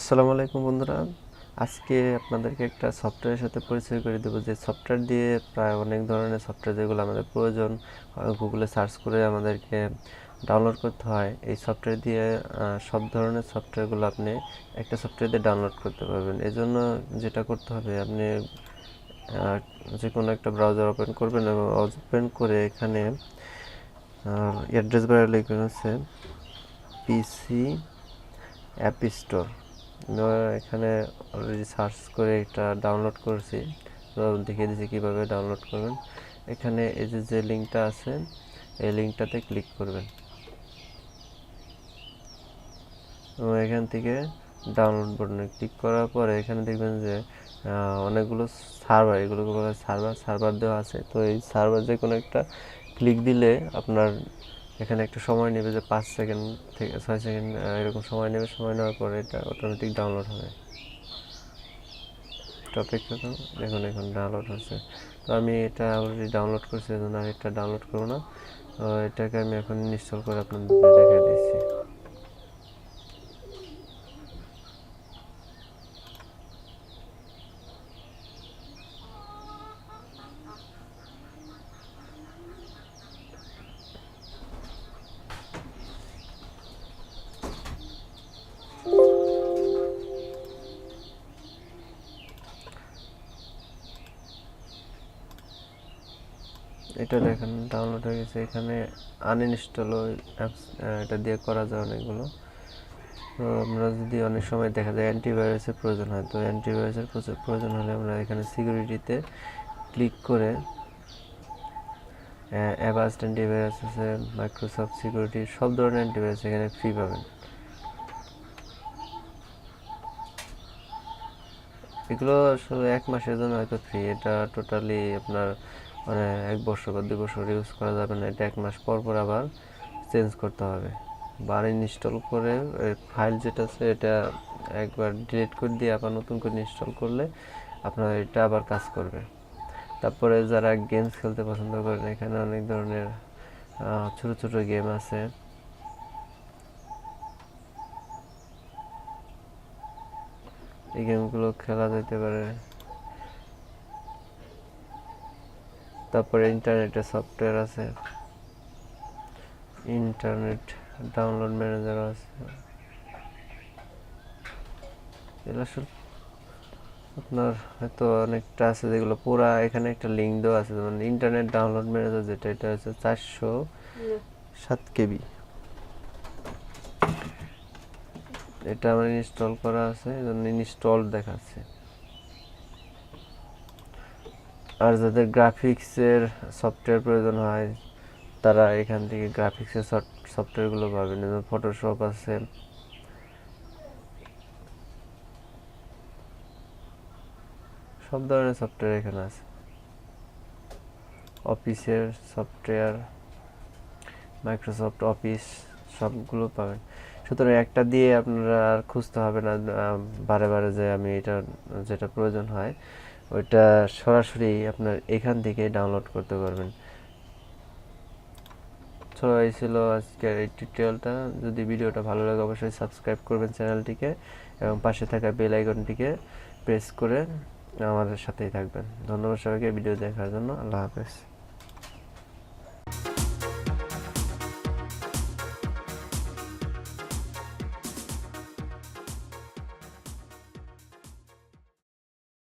আসসালামু আলাইকুম বন্ধুরা। আজকে আপনাদেরকে একটা সফটওয়্যারের সাথে পরিচয় করে দেবো, যে সফটওয়্যার দিয়ে প্রায় অনেক ধরনের সফটওয়্যার যেগুলো আমাদের প্রয়োজন গুগলে সার্চ করে আমাদেরকে ডাউনলোড করতে হয়। এই সফটওয়্যার দিয়ে সব ধরনের সফটওয়্যারগুলো আপনি একটা সফটওয়্যার দিয়ে ডাউনলোড করতে পারবেন। এই জন্য যেটা করতে হবে, আপনি যে কোনো একটা ব্রাউজার ওপেন করবেন এবং ওপেন করে এখানে অ্যাড্রেস বারে লিখবেন হচ্ছে পিসি অ্যাপ স্টোর। এখানে অলরেডি সার্চ করে এটা ডাউনলোড করেছি, তো দেখিয়ে দিচ্ছি কীভাবে ডাউনলোড করবেন। এখানে এই যে লিঙ্কটা আছে, এই লিঙ্কটাতে ক্লিক করবেন এবং এখান থেকে ডাউনলোড বাটনে ক্লিক করার পরে এখানে দেখবেন যে অনেকগুলো সার্ভার, এগুলোকে বলা হয় সার্ভার দেওয়া আছে। তো এই সার্ভার যে কোনো একটা ক্লিক দিলে আপনার এখানে একটু সময় নেবে, যে 5 সেকেন্ড থেকে 6 সেকেন্ড এরকম সময় নেবে। সময় নেওয়ার পরে এটা অটোমেটিক ডাউনলোড হবে। অপেক্ষা করুন, দেখুন এখন ডাউনলোড হচ্ছে। তো আমি এটা অলরেডি ডাউনলোড করছি, এই জন্য আর এটা ডাউনলোড করবো না। এটাকে আমি এখন ইনস্টল করে আপনাদের দেখিয়ে দিচ্ছি। এটা দেখেন ডাউনলোড হয়ে গেছে। এখানে আনইনস্টল অ্যাপস এটা দিয়ে করা যায় অনেকগুলো। তো আমরা যদি অনেক সময় দেখা যায় অ্যান্টিভাইরাসের প্রয়োজন হয়, তো অ্যান্টিভাইরাসের প্রয়োজন হলে আমরা এখানে সিকিউরিটিতে ক্লিক করে অ্যাভাস্ট অ্যান্টিভাইরাস আছে, মাইক্রোসফট সিকিউরিটি, সব ধরনের অ্যান্টিভাইরাস এখানে ফ্রি পাবেন। এগুলো আসলে 1 মাসের জন্য হয়তো ফ্রি, এটা টোটালি আপনার মানে 1 বছর বা 2 বছর ইউজ করা যাবে না। এটা 1 মাস পর পর আবার চেঞ্জ করতে হবে বা ইনস্টল করে ফাইল যেটা আছে এটা একবার ডিলিট করে দিয়ে আবার নতুন করে ইনস্টল করলে আপনার এটা আবার কাজ করবে। তারপরে যারা গেমস খেলতে পছন্দ করেন, এখানে অনেক ধরনের ছোট ছোট গেম আছে। এই গেমগুলো খেলা যেতে পারে। তারপরে ইন্টারনেটে সফটওয়্যার আছে, ইন্টারনেট ডাউনলোড ম্যানেজার আছে। এগুলো আসলে আপনার হয়তো অনেকটা আছে যেগুলো পুরা এখানে একটা লিঙ্ক দেওয়া আছে, যেমন ইন্টারনেট ডাউনলোড ম্যানেজার যেটা, এটা হচ্ছে 407 কেবি। এটা আমার ইনস্টল করা আছে, এজন্য ইনস্টল দেখাচ্ছে। আর যাদের গ্রাফিক্সের সফটওয়্যার প্রয়োজন হয় তারা এখান থেকে গ্রাফিক্সের সফটওয়্যারগুলো পাবেন, যেমন ফটোশপ আছে। সব ধরনের সফটওয়্যার এখানে আছে। অফিসের সফটওয়্যার, মাইক্রোসফট অফিস সবগুলো পাবেন। সুতরাং একটা দিয়ে আপনারা আর খুঁজতে হবে না বারে বারে, যে আমি এটা যেটা প্রয়োজন হয় ওইটা সরাসরি আপনার এখান থেকে ডাউনলোড করতে পারবেন। তো এই ছিল আজকের এই টিউটোরিয়ালটা। যদি ভিডিওটা ভালো লাগে অবশ্যই সাবস্ক্রাইব করবেন চ্যানেলটিকে এবং পাশে থাকা বেল আইকনটিকে প্রেস করে আমাদের সাথেই থাকবেন। ধন্যবাদ সবাইকে ভিডিও দেখার জন্য। আল্লাহ হাফেজ।